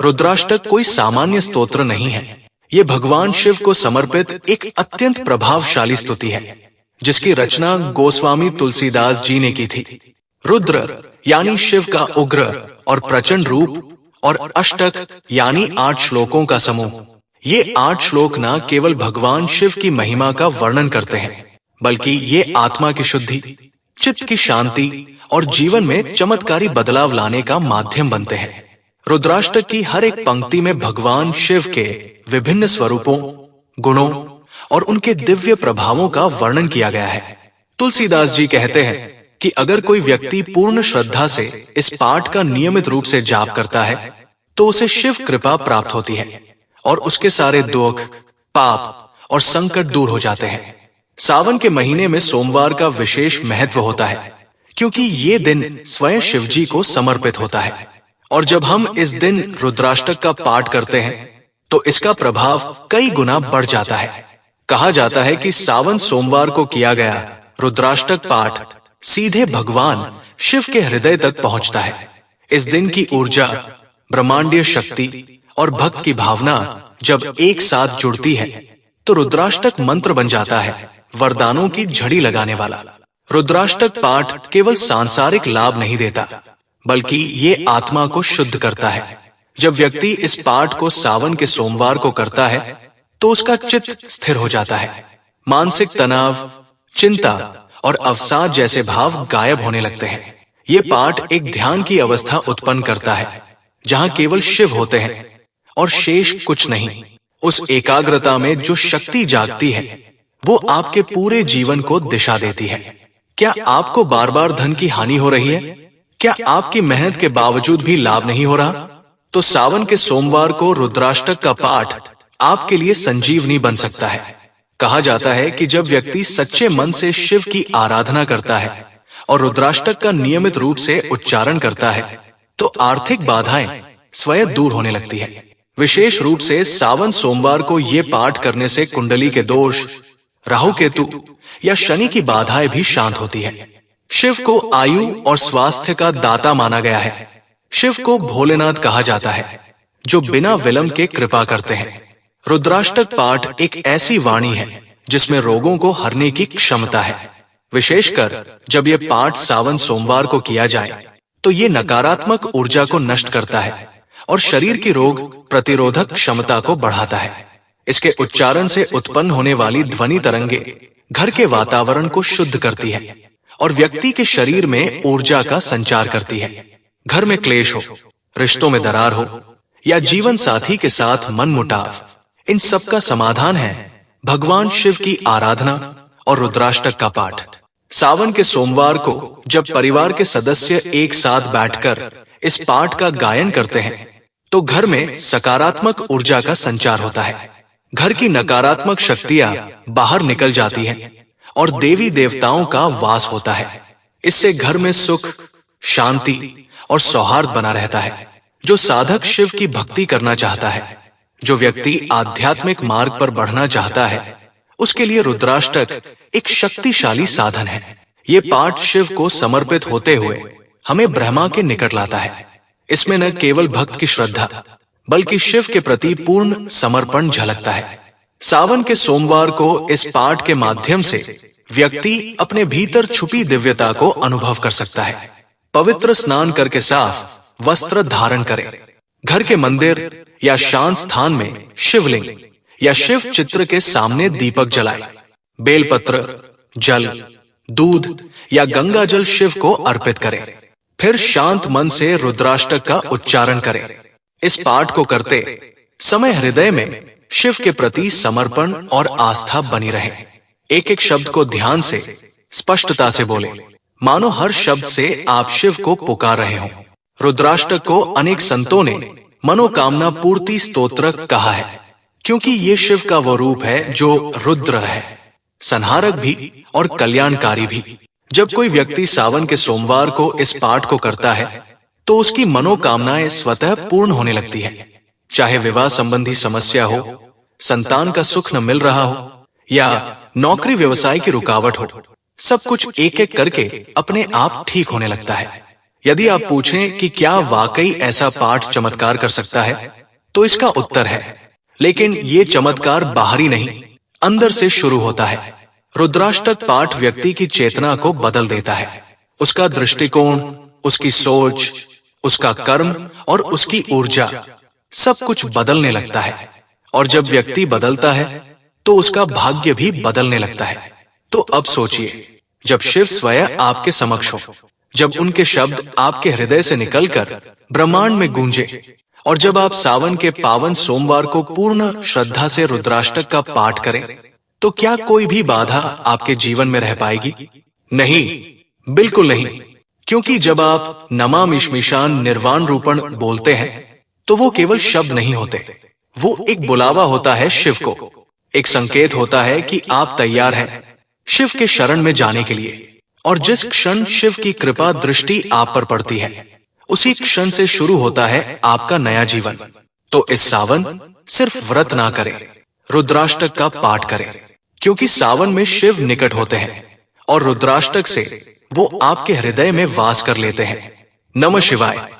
रुद्राष्टक कोई सामान्य स्तोत्र नहीं है। ये भगवान शिव को समर्पित एक अत्यंत प्रभावशाली स्तुति है, जिसकी रचना गोस्वामी तुलसीदास जी ने की थी। रुद्र यानी शिव का उग्र और प्रचंड रूप, और अष्टक यानी 8 श्लोकों का समूह। ये 8 श्लोक न केवल भगवान शिव की महिमा का वर्णन करते हैं, बल्कि ये आत्मा की शुद्धि, चित्त की शांति और जीवन में चमत्कारी बदलाव लाने का माध्यम बनते हैं। रुद्राष्टक की हर एक पंक्ति में भगवान शिव के विभिन्न स्वरूपों, गुणों और उनके दिव्य प्रभावों का वर्णन किया गया है। तुलसीदास जी कहते हैं कि अगर कोई व्यक्ति पूर्ण श्रद्धा से इस पाठ का नियमित रूप से जाप करता है, तो उसे शिव कृपा प्राप्त होती है और उसके सारे दुख, पाप और संकट दूर हो जाते हैं। सावन के महीने में सोमवार का विशेष महत्व होता है, क्योंकि ये दिन स्वयं शिव जी को समर्पित होता है। और जब हम इस दिन रुद्राष्टक का पाठ करते हैं, तो इसका प्रभाव कई गुना बढ़ जाता है। कहा जाता है कि सावन सोमवार को किया गया रुद्राष्टक पाठ सीधे भगवान शिव के हृदय तक पहुंचता है। इस दिन की ऊर्जा, ब्रह्मांडीय शक्ति और भक्त की भावना जब एक साथ जुड़ती है, तो रुद्राष्टक मंत्र बन जाता है, वरदानों की झड़ी लगाने वाला। रुद्राष्टक पाठ केवल सांसारिक लाभ नहीं देता, बल्कि ये आत्मा को शुद्ध करता है। जब व्यक्ति इस पाठ को सावन के सोमवार को करता है, तो उसका चित्त स्थिर हो जाता है। मानसिक तनाव, चिंता और अवसाद जैसे भाव गायब होने लगते हैं। ये पाठ एक ध्यान की अवस्था उत्पन्न करता है, जहां केवल शिव होते हैं और शेष कुछ नहीं। उस एकाग्रता में जो शक्ति जागती है, वो आपके पूरे जीवन को दिशा देती है। क्या आपको बार बार धन की हानि हो रही है? क्या आपकी मेहनत के बावजूद भी लाभ नहीं हो रहा? तो सावन के सोमवार को रुद्राष्टक का पाठ आपके लिए संजीवनी बन सकता है। कहा जाता है कि जब व्यक्ति सच्चे मन से शिव की आराधना करता है और रुद्राष्टक का नियमित रूप से उच्चारण करता है, तो आर्थिक बाधाएं स्वयं दूर होने लगती है। विशेष रूप से सावन सोमवार को ये पाठ करने से कुंडली के दोष, राहु केतु या शनि की बाधाएं भी शांत होती है। शिव को आयु और स्वास्थ्य का दाता माना गया है। शिव को भोलेनाथ कहा जाता है, जो बिना विलंब के कृपा करते हैं। रुद्राष्टक पाठ एक ऐसी वाणी है जिसमें रोगों को हरने की क्षमता है। विशेषकर जब यह पाठ सावन सोमवार को किया जाए, तो ये नकारात्मक ऊर्जा को नष्ट करता है और शरीर की रोग प्रतिरोधक क्षमता को बढ़ाता है। इसके उच्चारण से उत्पन्न होने वाली ध्वनि तरंगे घर के वातावरण को शुद्ध करती है और व्यक्ति के शरीर में ऊर्जा का संचार करती है। घर में क्लेश हो, रिश्तों में दरार हो या जीवन साथी के साथ मनमुटाव, इन सब का समाधान है भगवान शिव की आराधना और रुद्राष्टक का पाठ। सावन के सोमवार को जब परिवार के सदस्य एक साथ बैठकर इस पाठ का गायन करते हैं, तो घर में सकारात्मक ऊर्जा का संचार होता है। घर की नकारात्मक शक्तियां बाहर निकल जाती हैं और देवी देवताओं का वास होता है। इससे घर में सुख, शांति और सौहार्द बना रहता है। जो साधक शिव की भक्ति करना चाहता है, जो व्यक्ति आध्यात्मिक मार्ग पर बढ़ना चाहता है, उसके लिए रुद्राष्टक एक शक्तिशाली साधन है। ये पाठ शिव को समर्पित होते हुए हमें ब्रह्मा के निकट लाता है। इसमें न केवल भक्त की श्रद्धा, बल्कि शिव के प्रति पूर्ण समर्पण झलकता है। सावन के सोमवार को इस पाठ के माध्यम से व्यक्ति अपने भीतर छुपी दिव्यता को अनुभव कर सकता है। पवित्र स्नान करके साफ वस्त्र धारण करें। घर के मंदिर या शांत स्थान में शिवलिंग या शिव चित्र के सामने दीपक जलाएं। बेलपत्र, जल, दूध या गंगा जल शिव को अर्पित करें। फिर शांत मन से रुद्राष्टक का उच्चारण करें। इस पाठ को करते समय हृदय में शिव के प्रति समर्पण और आस्था बनी रहे। एक एक शब्द को ध्यान से, स्पष्टता से बोले, मानो हर शब्द से आप शिव को पुकार रहे हों। रुद्राष्टक को अनेक संतों ने मनोकामना पूर्ति स्तोत्र कहा है, क्योंकि ये शिव का वो रूप है जो रुद्र है, संहारक भी और कल्याणकारी भी। जब कोई व्यक्ति सावन के सोमवार को इस पाठ को करता है, तो उसकी मनोकामनाएं स्वतः पूर्ण होने लगती है। चाहे विवाह संबंधी समस्या हो, संतान का सुख न मिल रहा हो या नौकरी व्यवसाय की रुकावट हो, सब कुछ एक एक करके अपने आप ठीक होने लगता है। यदि आप पूछें कि क्या वाकई ऐसा पाठ चमत्कार कर सकता है, तो इसका उत्तर है, लेकिन ये चमत्कार बाहरी नहीं, अंदर से शुरू होता है। रुद्राष्टक पाठ व्यक्ति की चेतना को बदल देता है। उसका दृष्टिकोण, उसकी सोच, उसका कर्म और उसकी ऊर्जा सब कुछ बदलने लगता है। और जब व्यक्ति बदलता है तो उसका भाग्य भी बदलने लगता है। तो अब सोचिए, जब शिव स्वयं आपके समक्ष हो, जब उनके शब्द आपके हृदय से निकलकर ब्रह्मांड में गूंजे, और जब आप सावन के पावन सोमवार को पूर्ण श्रद्धा से रुद्राष्टक का पाठ करें, तो क्या कोई भी बाधा आपके जीवन में रह पाएगी? नहीं, बिल्कुल नहीं। क्योंकि जब आप नमामिश्मिशान निर्वाण रूपण बोलते हैं, तो वो केवल शब्द नहीं होते, वो एक बुलावा होता है शिव को, एक संकेत होता है कि आप तैयार हैं शिव के शरण में जाने के लिए। और जिस क्षण शिव की कृपा दृष्टि आप पर पड़ती है, उसी क्षण से शुरू होता है आपका नया जीवन। तो इस सावन सिर्फ व्रत ना करें, रुद्राष्टक का पाठ करें, क्योंकि सावन में शिव निकट होते हैं और रुद्राष्टक से वो आपके हृदय में वास कर लेते हैं। नमः शिवाय।